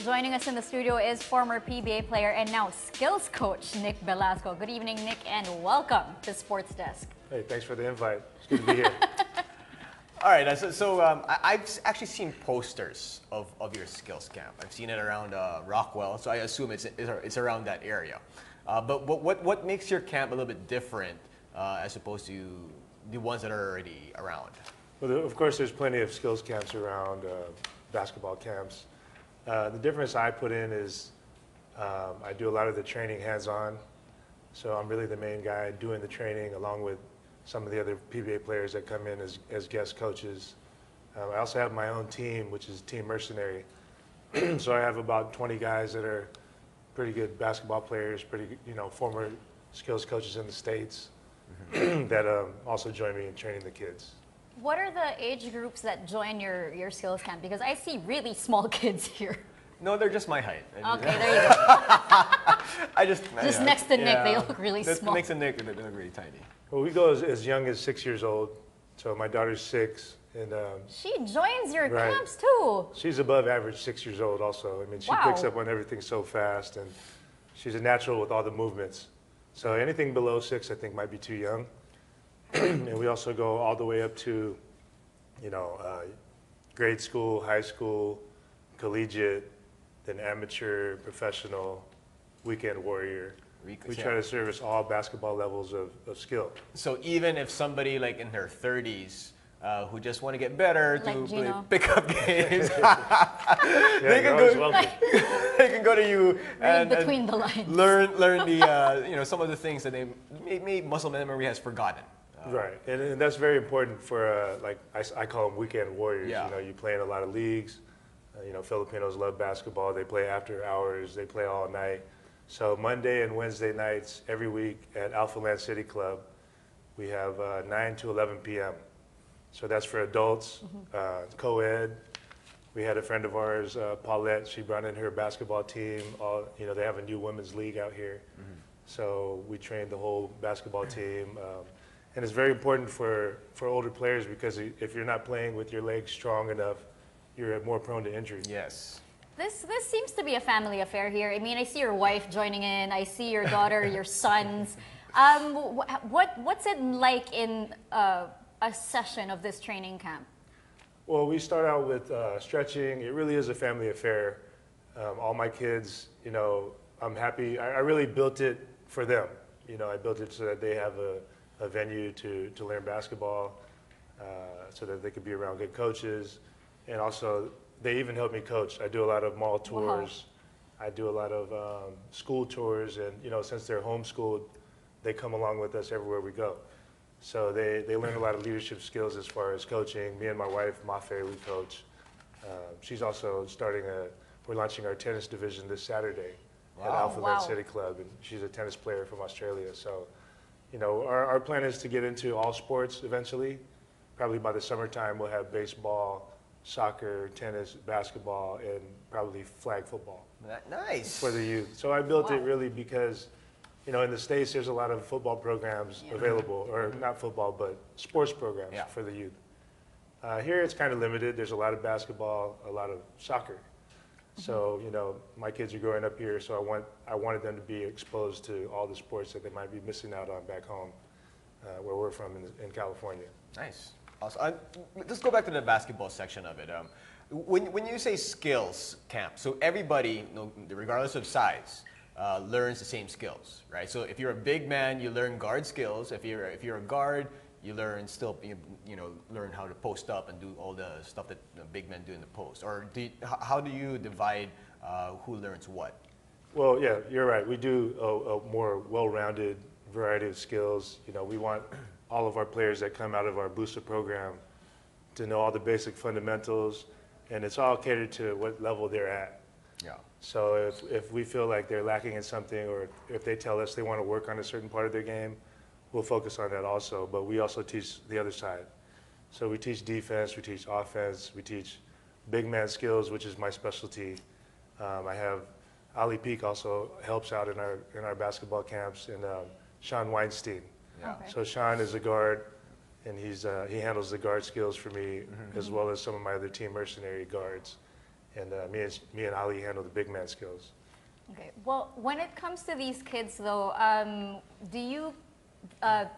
Joining us in the studio is former PBA player and now skills coach, Nic Belasco. Good evening, Nic, and welcome to Sports Desk. Hey, thanks for the invite. It's good to be here. All right, I've actually seen posters of your skills camp. I've seen it around Rockwell, so I assume it's around that area. But what makes your camp a little bit different as opposed to the ones that are already around? Well, of course, there's plenty of skills camps around, basketball camps. The difference I put in is I do a lot of the training hands-on, so I'm really the main guy doing the training along with some of the other PBA players that come in as guest coaches. I also have my own team, which is Team Mercenary. So I have about 20 guys that are pretty good basketball players, former skills coaches in the States that also join me in training the kids. What are the age groups that join your skills camp? Because I see really small kids here. No, they're just my height. Okay, there you go. Just next to Nic, they look really small. Next to Nic, they look really tiny. Well, we go as young as 6 years old. So my daughter's 6, and she joins your right. camps too. She's above average 6 years old also. I mean, she picks up on everything so fast, and she's a natural with all the movements. So anything below 6, I think, might be too young. And we also go all the way up to, grade school, high school, collegiate, then amateur, professional, weekend warrior. We try to service all basketball levels of skill. So even if somebody like in their 30s who just want to get better to pick up games, they can go to you and between the lines. Learn the some of the things that they maybe muscle memory has forgotten. Right, and that's very important for I call them weekend warriors. Yeah. You play in a lot of leagues. Filipinos love basketball. They play after hours. They play all night. So Monday and Wednesday nights every week at Alpha Land City Club, we have 9 to 11 p.m. So that's for adults, co-ed. We had a friend of ours, Paulette. She brought in her basketball team. They have a new women's league out here. So we trained the whole basketball team. And it's very important for older players because if you're not playing with your legs strong enough, you're more prone to injury. Yes. This seems to be a family affair here. I mean, I see your wife joining in. I see your daughter, your sons. What's it like in a session of this training camp? Well, we start out with stretching. It really is a family affair. All my kids, I'm happy. I really built it for them. I built it so that they have a venue to learn basketball, so that they could be around good coaches. And also, they even help me coach. I do a lot of mall tours. Wow. I do a lot of school tours. And, since they're homeschooled, they come along with us everywhere we go. So they learn a lot of leadership skills as far as coaching. Me and my wife, Mafe, we coach. She's also we're launching our tennis division this Saturday at Alpha Land City Club. And she's a tennis player from Australia. So, our plan is to get into all sports eventually. Probably by the summertime, we'll have baseball, soccer, tennis, basketball, and probably flag football. Nice. For the youth. So I built it really because, in the States, there's a lot of football programs available, or not football, but sports programs for the youth. Here it's kind of limited. There's a lot of basketball, a lot of soccer. So, my kids are growing up here, so I wanted them to be exposed to all the sports that they might be missing out on back home, where we're from in California. Nice. Awesome. Let's go back to the basketball section of it. When you say skills camp, so everybody, regardless of size, learns the same skills, right? So if you're a big man, you learn guard skills. If you're a guard, you learn learn how to post up and do all the stuff that big men do in the post. Or how do you divide who learns what? Well, yeah, you're right. We do a more well-rounded variety of skills. We want all of our players that come out of our booster program to know all the basic fundamentals, and it's all catered to what level they're at. Yeah. So if we feel like they're lacking in something, or if they tell us they want to work on a certain part of their game, we'll focus on that also, but we also teach the other side. So we teach defense, we teach offense, we teach big man skills, which is my specialty. I have Ali Peak also helps out in our basketball camps, and Sean Weinstein. Yeah. Okay. So Sean is a guard, and he handles the guard skills for me, as well as some of my other Team Mercenary guards. and me and Ali handle the big man skills. Okay. Well, when it comes to these kids, though, do you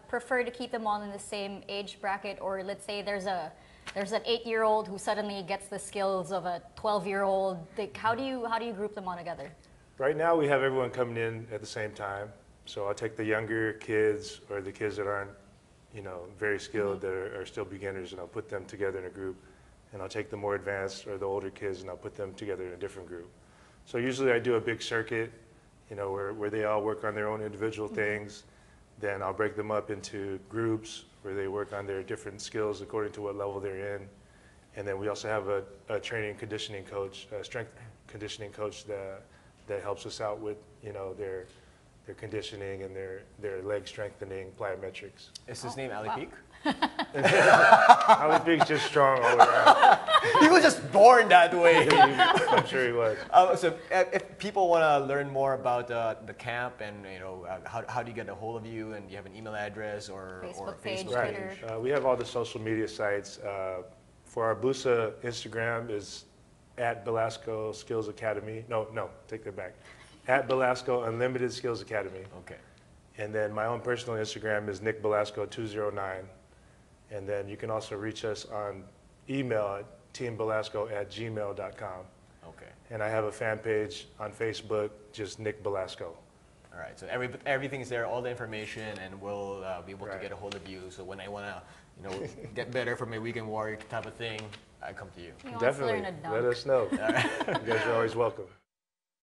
prefer to keep them all in the same age bracket, or let's say there's an 8-year-old who suddenly gets the skills of a 12-year-old? Like, how do you group them all together? Right now, we have everyone coming in at the same time. So I'll take the younger kids or the kids that aren't, very skilled, that are still beginners, and I'll put them together in a group. And I'll take the more advanced or the older kids, and I'll put them together in a different group. So usually I do a big circuit, where they all work on their own individual things. Then I'll break them up into groups where they work on their different skills according to what level they're in. And then we also have a training conditioning coach, a strength conditioning coach that helps us out with, their conditioning and their leg strengthening plyometrics. Is his name Ali wow. Peak? Ali Peak's just strong all the way around. He was just born that way. I'm sure he was. So if people want to learn more about the camp and how do you get a hold of you, and do you have an email address or Facebook page, Facebook Twitter. page? We have all the social media sites. For our BUSA Instagram is at Belasco Skills Academy. No, take that back. At Belasco Unlimited Skills Academy. Okay. And then my own personal Instagram is Nic Belasco 209. And then you can also reach us on email at teambelasco@gmail.com. Okay. And I have a fan page on Facebook, just Nic Belasco. All right. So everything's there, all the information, and we'll be able to get a hold of you. So when I want to, get better for my weekend warrior type of thing, I come to you. He wants to Definitely. learn a dunk. Let us know. You guys are always welcome.